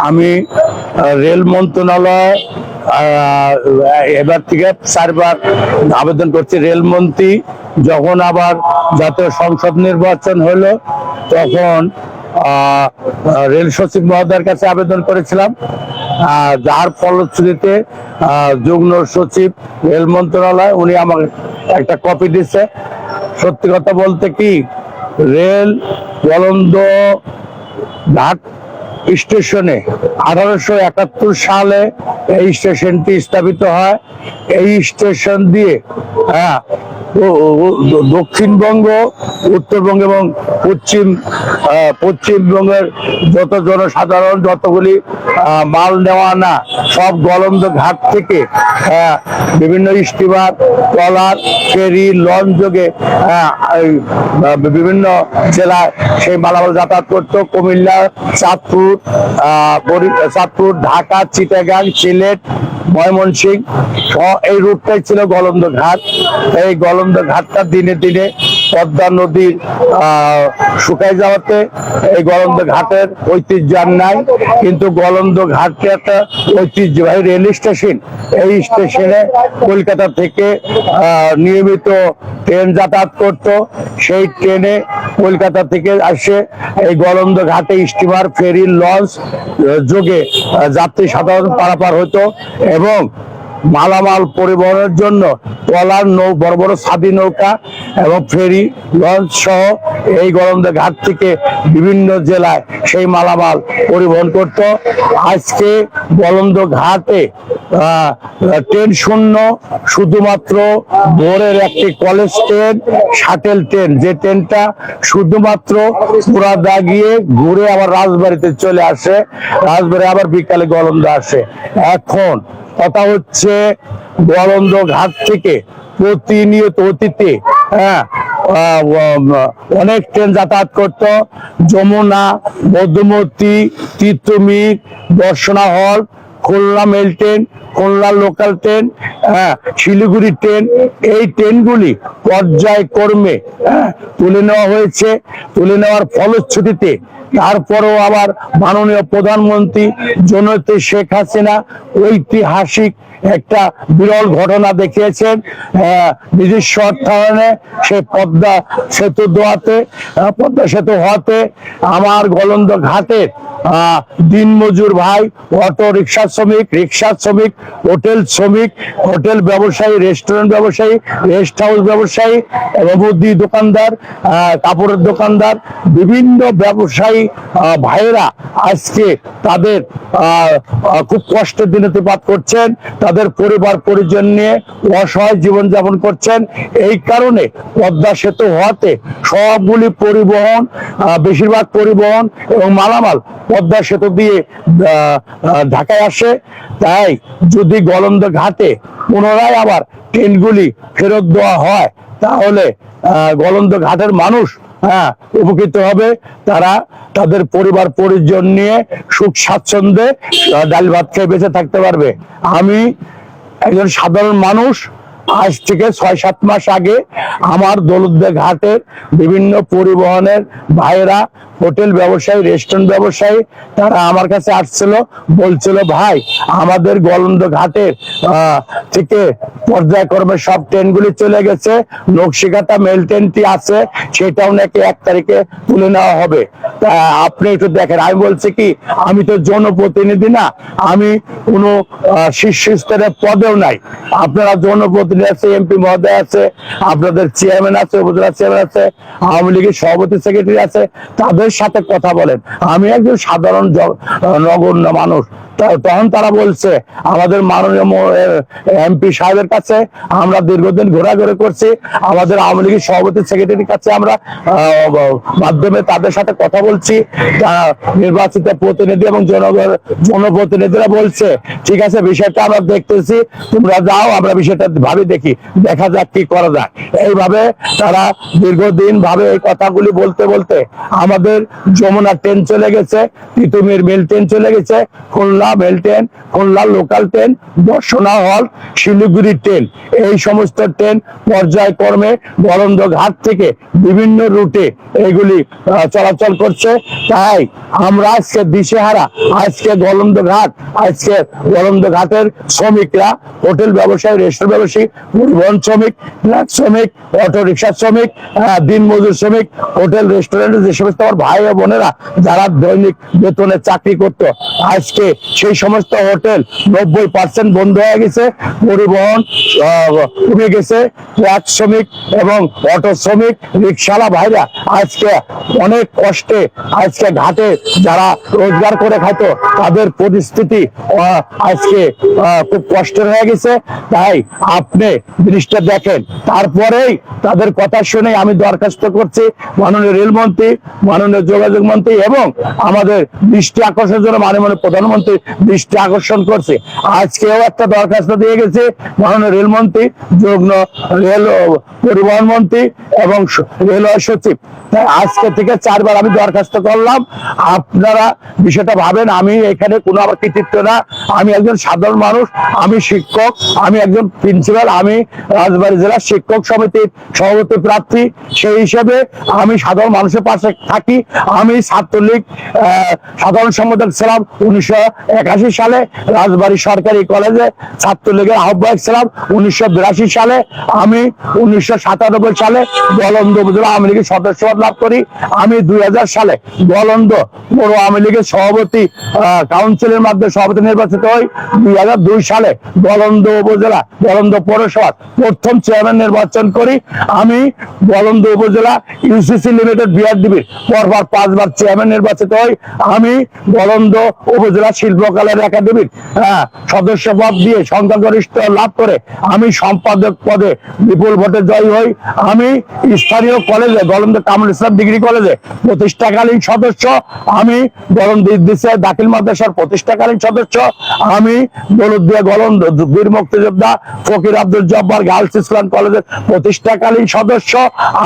আমি রেল মন্ত্রণালয় এবার থেকে 4 বার আবেদন করছি। রেলমন্ত্রী যখন আবার জাতীয় সংসদ নির্বাচন হলো তখন রেল সচিব মহোদয়ের কাছে আবেদন করেছিলাম, যার ফলশ্রুতিতে যুগ্ম সচিব রেল মন্ত্রণালয় উনি আমাকে একটা কপি দিচ্ছে। সত্যি কথা বলতে কি, রেল গোলন্দ ঘাট স্টেশনে 1871 সালে এই স্টেশনটি স্থাপিত হয়। এই স্টেশন দিয়ে দক্ষিণবঙ্গ, উত্তরবঙ্গ এবং পশ্চিমবঙ্গের যত জনসাধারণ যতগুলি মাল নেওয়া আনা সব গোলন্দ ঘাট থেকে বিভিন্ন স্টিমার, ট্রলার, ফেরি, লঞ্চ যোগে বিভিন্ন জেলায় সেই মালামাল যাতায়াত করতো। কুমিল্লা, চাঁদপুর, ঢাকা, চিটাগাং, সিলেট, ময়মনসিংহ এই রুটটাই ছিল গোলন্দ ঘাট। এই গোলন্দ ঘাটটা দিনে দিনে পদ্মা নদীর শুকায় যাওয়াতে এই গোলন্দ ঘাটের ঐতিহ্য আর নাই, কিন্তু গোলন্দ ঘাটকে একটা ঐতিহ্যবাহী রেল স্টেশন। এই স্টেশনে কলকাতা থেকে নিয়মিত ট্রেন যাতায়াত করত। সেই ট্রেনে কলকাতা থেকে আসে এই গোলন্দ ঘাটে স্টিমার, ফেরি, লঞ্চ যোগে যাত্রী সাধারণ পারাপার হতো এবং মালামাল পরিবহনের জন্য ট্রলার, বড় বড় ছাদি নৌকা এবং ফেরি, লঞ্চ সহ এই গোলন্দ ঘাট থেকে বিভিন্ন জেলায় সেই মালামাল পরিবহন করত। আজকে গোলন্দ ঘাটে ট্রেন শূন্য, শুধুমাত্র ভোরের একটি কলেজ ট্রেন, শাটেল ট্রেন, যে ট্রেনটা শুধুমাত্র পুরাদা গিয়ে ঘুরে আবার রাজবাড়িতে চলে আসে, রাজবাড়ি আবার বিকালে গোলন্দ আসে। এখন কথা হচ্ছে গোলন্দ ঘাট থেকে প্রতিনিয়ত অতীতে অনেক ট্রেন যাতায়াত করত। যমুনা, মধুমতি, তিতুমির, দর্শনা হল, Khulna mail train, Khulna local train, Siliguri train, এই ট্রেনগুলি পর্যায়ক্রমে তুলে নেওয়া হয়েছে। তুলে নেওয়ার ফলশ্রুতিতে তারপরেও আবার মাননীয় প্রধানমন্ত্রী জননেত্রী শেখ হাসিনা ঐতিহাসিক একটা বিরল ঘটনা দেখিয়েছেন। নিজস্ব অর্থায়নে সে পদ্মা সেতু হওয়াতে আমার গোলন্দ ঘাটের দিনমজুর ভাই, অটো রিক্সা শ্রমিক, হোটেল শ্রমিক, হোটেল ব্যবসায়ী, রেস্টুরেন্ট ব্যবসায়ী, রেস্ট হাউস ব্যবসায়ী এবং মুদি দোকানদার, কাপড়ের দোকানদার, বিভিন্ন ব্যবসায়ী ভাইয়েরা আজকে তাদের খুব কষ্টের দিনতিপাত করছেন, তাদের পরিবার পরিজন নিয়ে অসহায় জীবনযাপন করছেন। এই কারণে পদ্মা সেতু হওয়াতে সবগুলি পরিবহন, বেশিরভাগ পরিবহন এবং মালামাল পদ্মা সেতু দিয়ে ঢাকায় আসে। তাই যদি গোলন্দ ঘাটে পুনরায় আবার ট্রেনগুলি ফেরত দেওয়া হয় তাহলে গোলন্দ ঘাটের মানুষ উপকৃত হবে। তারা তাদের পরিবার পরিজন নিয়ে সুখ স্বাচ্ছন্দ্যে ডাল ভাত খেয়ে বেঁচে থাকতে পারবে। আমি একজন সাধারণ মানুষ, আজ থেকে 6-7 মাস আগে আমার দৌলতদিয়া ঘাটের বিভিন্ন পরিবহনের ভাইয়েরা, হোটেল ব্যবসায়ী, রেস্টুরেন্ট ব্যবসায়ী, তারা আমার কাছে আসছিল, বলছিল ভাই আমাদের গোলন্দ ঘাটের থেকে পর্যায়ক্রমে সব ট্রেনগুলি চলে গেছে, নকশিকাটা মেল ট্রেনটি আছে সেটাও নাকি 1 তারিখে তুলে নেওয়া হবে, তা আপনি একটু দেখেন। আমি বলছি কি, আমি তো জনপ্রতিনিধি না, আমি কোনো শীর্ষ স্তরের পদেও নাই। আপনারা জনপ্রতিনিধি আছে, এমপি মহোদয় আছে, আপনাদের চেয়ারম্যান আছে, উপজেলা চেয়ারম্যান আছে, আওয়ামী লীগের সভাপতি সেক্রেটারি আছে, তাদের সাথে কথা বলেন। আমি একজন সাধারণ নগণ্য মানুষ। তখন তারা বলছে আমাদের মাননীয় এমপি সাহেবের কাছে আমরা দীর্ঘদিন ঘোরাঘুরি করছি, আমাদের আওয়ামী লীগের সভাপতি সেক্রেটারির কাছে আমরা মাধ্যমে তাদের সাথে কথা বলছি, নির্বাচিত প্রতিনিধি এবং জনপ্রতিনিধিরা বলছে ঠিক আছে বিষয়টা আমরা দেখতেছি, তোমরা যাও, আমরা বিষয়টা ভাবি দেখি, দেখা যাক কি করা যায়। এইভাবে তারা দীর্ঘদিন ভাবে এই কথাগুলি বলতে বলতে আমাদের যমুনা ট্রেন চলে গেছে, তিতুমির মেল ট্রেন চলে গেছে, Khulna Khulna mail train, Khulna local train, Darshana হল, শিলিগুড়ি ট্রেন, এই সমস্ত ট্রেন পর্যায়ক্রমে গলন্দ ঘাট থেকে বিভিন্ন রুটে এগুলি চলাচল করছে। তাই আমরা আজকে দিশেহারা, আজকে গলন্দ ঘাটের শ্রমিকরা, হোটেল ব্যবসায়ী, রেস্টুরেন্ট ব্যবসায়ী, পরিবহন শ্রমিক, ট্রাক শ্রমিক, অটো রিক্সা শ্রমিক, দিনমজুর শ্রমিক, হোটেল রেস্টুরেন্টে যে সমস্ত আমার ভাই ও বোনেরা যারা দৈনিক বেতনে চাকরি করত, আজকে সেই সমস্ত হোটেল 90% বন্ধ হয়ে গেছে। পরিবহন কমে গেছে। ট্রাক শ্রমিক এবং অটো শ্রমিক, রিক্সাওয়ালা ভাইরা আজকে অনেক কষ্টে আজকে ঘাটে যারা রোজগার করে খাইতো তাদের পরিস্থিতি আজকে খুব কষ্টের হয়ে গেছে। তাই আপনি জিনিসটা দেখেন, তারপরেই তাদের কথা শুনে আমি দরখাস্ত করছি মাননীয় রেলমন্ত্রী, মাননীয় যোগাযোগ মন্ত্রী এবং আমাদের দৃষ্টি আকর্ষণের জন্য মাননীয় প্রধানমন্ত্রী দৃষ্টি আকর্ষণ করছে। আজকেও একটা দরখাস্ত দিয়ে গেছে মাননীয় রেলমন্ত্রী, যুগ্ম রেল পরিবহন মন্ত্রী এবং রেলওয়ে সচিব। তাই আজকে থেকে 4 বার আমি দরখাস্ত করলাম। আপনারা বিষয়টা ভাবেন, আমি এখানে কোনো আমার কৃতিত্ব না, আমি একজন সাধারণ মানুষ, আমি শিক্ষক, আমি একজন প্রিন্সিপাল, আমি রাজবাড়ী জেলা শিক্ষক সমিতির সভাপতি প্রার্থী। সেই হিসেবে আমি সাধারণ মানুষের পাশে থাকি। আমি ছাত্রলীগ সাধারণ সম্পাদক ছিলাম 1981 সালে, রাজবাড়ী সরকারি কলেজে ছাত্রলীগের আহ্বায়ক ছিলাম 1982 সালে। আমি 1997 সালে গলন্দ উপজেলা আওয়ামী লীগের সদস্যপদ লাভ করি। আমি 2000 সালে গলন্দ পৌর আওয়ামী লীগের সভাপতি কাউন্সিলের মাধ্যমে সভাপতি নির্বাচিত হই। 2002 সালে গলন্দ উপজেলা গলন্দ পৌরসভার প্রথম চেয়ারম্যান নির্বাচন করি। আমি গলন্দ উপজেলা ইউসিসি লিমিটেড বিআরডিবির পরপর 5 বার চেয়ারম্যান নির্বাচিত হই। আমি গলন্দ উপজেলা শিল্পকলা একাডেমির সদস্য পদ দিয়ে সংখ্যাগরিষ্ঠ লাভ করে আমি সম্পাদক পদে বিপুল ভোটে জয়ী হই। আমি স্থানীয় কলেজে গলন্দ কামরুল ইসলাম ডিগ্রি কলেজে প্রতিষ্ঠাকালীন সদস্য। আমি গলন্দ ইদ্রিসিয়া দাখিল মাদ্রাসার প্রতিষ্ঠাকালীন সদস্য। আমি দৌলতদিয়া গলন্দ বীর মুক্তিযোদ্ধা ফকির আব্দুল জব্বার গার্লস স্কুল কলেজের প্রতিষ্ঠাকালীন সদস্য।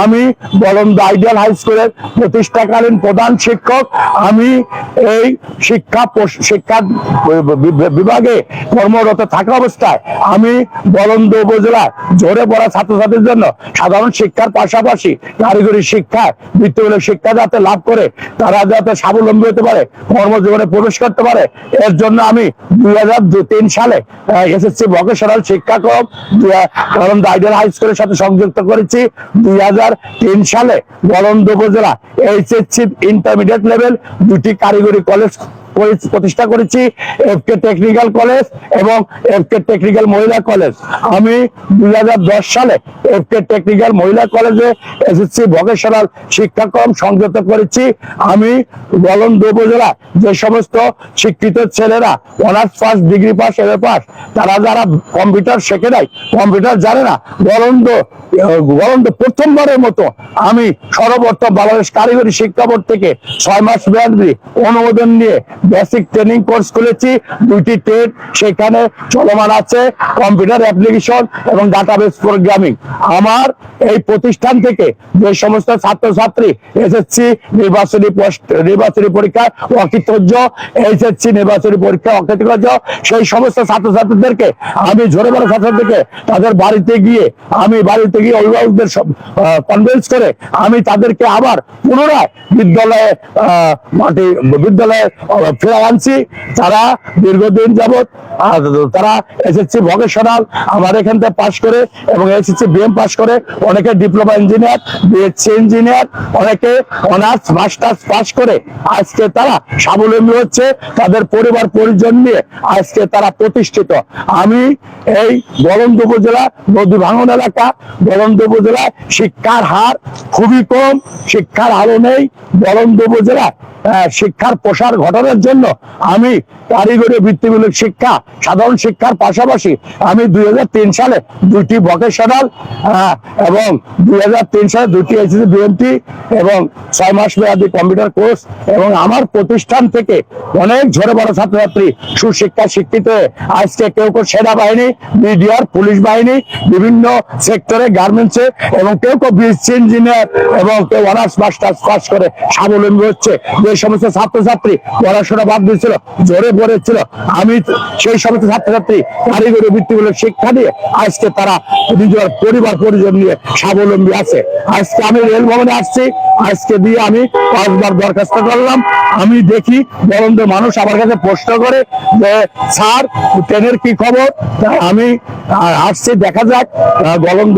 আমি গলন্দ আইডিয়াল হাই স্কুলের প্রতিষ্ঠাকালীন প্রধান শিক্ষক। আমি এই শিক্ষা বিভাগে কর্মরত থাকা অবস্থায় আমি গলন্দ উপজেলায় ঝরে পড়া ছাত্রছাত্রীর জন্য সাধারণ শিক্ষার পাশাপাশি কারিগরি শিক্ষায় বৃত্তিমূলক শিক্ষা যাতে লাভ করে তারা যাতে স্বাবলম্বী হতে পারে, কর্মজীবনে প্রবেশ করতে পারে, এর জন্য আমি 2003 সালে এসএসসি ভোকেশনাল শিক্ষাক্রম গলন্দ আইডিয়াল হাই স্কুলের সাথে সংযুক্ত করেছি। 2003 সালে গলন্দ উপজেলা এইচএসসি ইন্টারমিডিয়েট লেভেল 2টি কারিগরি কলেজ প্রতিষ্ঠা করেছি, এফকে টেকনিক্যাল কলেজ এবং এফকে টেকনিক্যাল মহিলা কলেজ। আমি 2010 সালে এফকে টেকনিক্যাল মহিলা কলেজে এসএসসি ভোকেশনাল শিক্ষাক্রম সংযুক্ত করেছি। আমি গলন্দ উপজেলা যে সমস্ত শিক্ষিত ছেলেরা honours pass, degree pass, MA pass, তারা যারা কম্পিউটার শেখে নাই, কম্পিউটার জানে না, গলন্দ প্রথমবারের মতো আমি সর্বপ্রথম বাংলাদেশ কারিগরি শিক্ষা বোর্ড থেকে 6 মাস মেয়াদী অনুমোদন নিয়ে বেসিক ট্রেনিং কোর্স খুলেছি। 2টি ট্রেড সেখানে চলমান আছে, কম্পিউটার অ্যাপ্লিকেশন এবং ডাটাবেস প্রোগ্রামিং। আমার এই প্রতিষ্ঠান থেকে যে সমস্ত ছাত্রছাত্রী এসএসসি নির্বাচনী পরীক্ষায় অকৃতজ্ঞ, এইচএসসি নির্বাচনী পরীক্ষায় অকৃতজ্ঞ, সেই সমস্ত ছাত্রছাত্রীদেরকে আমি ঝরে পড়া ছাত্রদেরকে তাদের বাড়িতে গিয়ে অভিভাবকদের কনভিন্স করে আমি তাদেরকে আবার পুনরায় বিদ্যালয়ে ফেরা আনছি। তারা দীর্ঘদিন যাবৎ তারা এসএসসি ভোকেশনাল আমার এখান থেকে পাশ করে এবং এসএসসি বিএম পাশ করে, অনেকে ডিপ্লোমা ইঞ্জিনিয়ার, বিএসসি ইঞ্জিনিয়ার, অনেকে অনার্স মাস্টার্স পাশ করে আজকে তারা স্বাবলম্বী হচ্ছে, তাদের পরিবার পরিজন নিয়ে আজকে তারা প্রতিষ্ঠিত। আমি এই গলন্দ উপজেলা নদী ভাঙন এলাকা, গলন্দ উপজেলায় শিক্ষার হার খুবই কম, শিক্ষার আলো নেই। গলন্দ উপজেলা শিক্ষার প্রসার ঘটানোর জন্য আমি কারিগরি বৃত্তিমূলক শিক্ষা, সাধারণ শিক্ষার পাশাপাশি আমি 2003 সালে 2টি ভোকেশনাল এবং 2003 সালে 2টি এসএসসি বিএমটি এবং 6 মাস মেয়াদী কম্পিউটার কোর্স, এবং আমার প্রতিষ্ঠান থেকে অনেক ঝরে পড়া ছাত্রছাত্রী সুশিক্ষা শিক্ষিত হয়ে আজকে কেউ সেনাবাহিনী, মিডিয়ার, পুলিশ বাহিনী, বিভিন্ন সেক্টরে, গার্মেন্টসে এবং কেউ বিএসসি ইঞ্জিনিয়ার এবং কেউ অনার্স মাস্টার্স পাস করে স্বাবলম্বী হচ্ছে। যে সমস্ত ছাত্রছাত্রী পড়াশোনা বাদ দিয়েছিল, জোরে পড়েছিল, আমি সেই সমস্ত ছাত্রছাত্রী কারিগরি বৃত্তিমূলক শিক্ষা দিয়ে আজকে তারা নিজের পরিবার পরিজন নিয়ে স্বাবলম্বী আছে। আজকে আমি রেল ভবনে আসছি, আজকে দিয়ে আমি 5 বার দরখাস্ত করলাম। আমি দেখি বরন্দ মানুষ আমার কাছে প্রশ্ন করে যে স্যার ট্রেনের কি খবর। আমি আসছি, দেখা যাক গলন্দ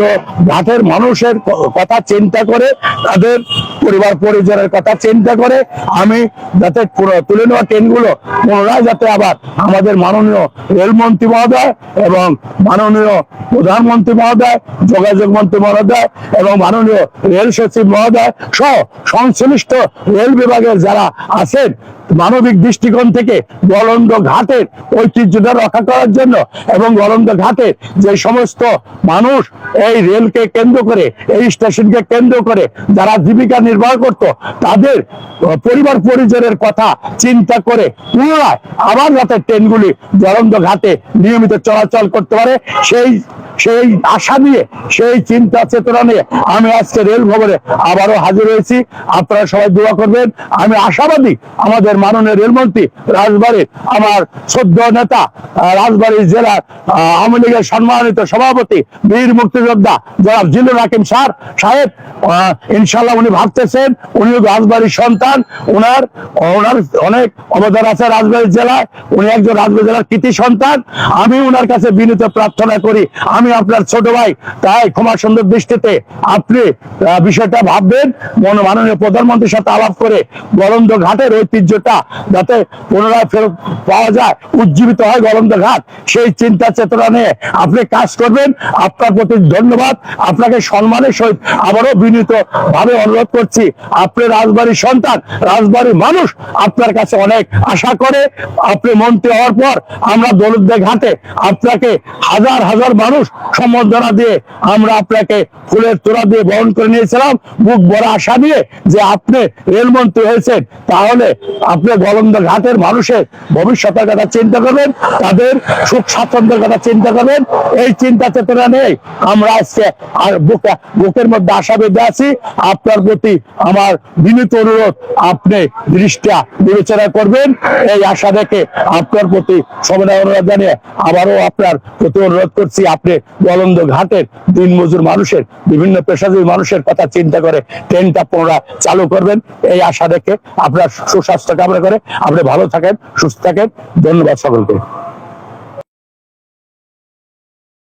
ঘাটের মানুষের কথা চিন্তা করে, তাদের পরিবার পরিজনের কথা চিন্তা করে আমি যাতে তুলে নেওয়া ট্রেনগুলো পুনরায় যাতে আবার আমাদের মাননীয় রেলমন্ত্রী মহোদয় এবং মাননীয় প্রধানমন্ত্রী মহোদয়, যোগাযোগ মন্ত্রী মহোদয় এবং মাননীয় রেল সচিব মহোদয় সহ সংশ্লিষ্ট রেল বিভাগের যারা আছেন মানবিক দৃষ্টিকোণ থেকে গলন্দ ঘাটের ঐতিহ্যটা রক্ষা করার জন্য এবং গলন্দ ঘাটে যে সমস্ত মানুষ এই রেলকে কেন্দ্র করে, এই স্টেশনকে কেন্দ্র করে যারা জীবিকা নির্বাহ করত, তাদের পরিবার পরিজনের কথা চিন্তা করে পুনরায় আবার যাতে ট্রেনগুলি গলন্দ ঘাটে নিয়মিত চলাচল করতে পারে সেই আশা নিয়ে, সেই চিন্তা চেতনা নিয়ে আমি আজকে রেল ভবনে আবারও হাজির হয়েছি। আপনারা সবাই দোয়া করবেন। আমি আশাবাদী আমাদের মাননীয় রেলমন্ত্রী রাজবাড়ির আমার শ্রদ্ধেয় নেতা, রাজবাড়ী জেলার আওয়ামী লীগের সম্মানিত সভাপতি বীর মুক্তিযোদ্ধা জনাব জিল্লুর রাকিম সাহেব ইনশাল্লাহ উনি ভাবতেছেন, উনি রাজবাড়ির সন্তান, ওনার অনেক অবদান আছে রাজবাড়ী জেলায়, উনি একজন রাজবাড়ী জেলার কৃতি সন্তান। আমি ওনার কাছে বিনীত প্রার্থনা করি, আমি আপনার ছোট ভাই, তাই ক্ষমা সুন্দর দৃষ্টিতে আপনি বিষয়টা ভাববেন, মাননীয় প্রধানমন্ত্রীর সাথে আলাপ করে গলন্দ ঘাটের ঐতিহ্যটা যাতে পুনরায় ফেরত পাওয়া যায়, উজ্জীবিত হয় গলন্দ ঘাট, সেই চিন্তা চেতনা নিয়ে আপনি কাজ করবেন। আপনার প্রতি ধন্যবাদ। আপনাকে সম্মানের সহিত আবারও বিনীত ভাবে অনুরোধ করছি, আপনি রাজবাড়ির সন্তান, রাজবাড়ির মানুষ আপনার কাছে অনেক আশা করে। আপনি মন্ত্রী হওয়ার পর আমরা দৌলতদিয়া ঘাটে আপনাকে হাজার হাজার মানুষ সম্বর্ধনা দিয়ে আমরা আপনাকে ফুলের তোড়া দিয়ে বরণ করে নিয়েছিলাম, বুক ভরা আশা নিয়ে যে আপনি রেলমন্ত্রী হয়েছেন, তাহলে আপনি গলন্দ ঘাটের মানুষের ভবিষ্যতের কথা চিন্তা করবেন, তাদের সুখ স্বাচ্ছন্দ্যের কথা চিন্তা করবেন। এই চিন্তা চেতনা নেই আমরা আজকে আর বুকের মধ্যে আশা বেঁধে আছি। আপনার প্রতি আমার বিনীত অনুরোধ, আপনি দৃষ্টা বিবেচনা করবেন এই আশা রেখে আপনার প্রতি সবিনয় অনুরোধ জানিয়ে আবারও আপনার প্রতি অনুরোধ করছি, আপনি গলন্দ ঘাটের দিনমজুর মানুষের, বিভিন্ন পেশাজীবী মানুষের কথা চিন্তা করে ট্রেনটা পুনরায় চালু করবেন এই আশা রেখে আপনার সুস্বাস্থ্য কামনা করে আপনি ভালো থাকেন, সুস্থ থাকেন। ধন্যবাদ সকলকে।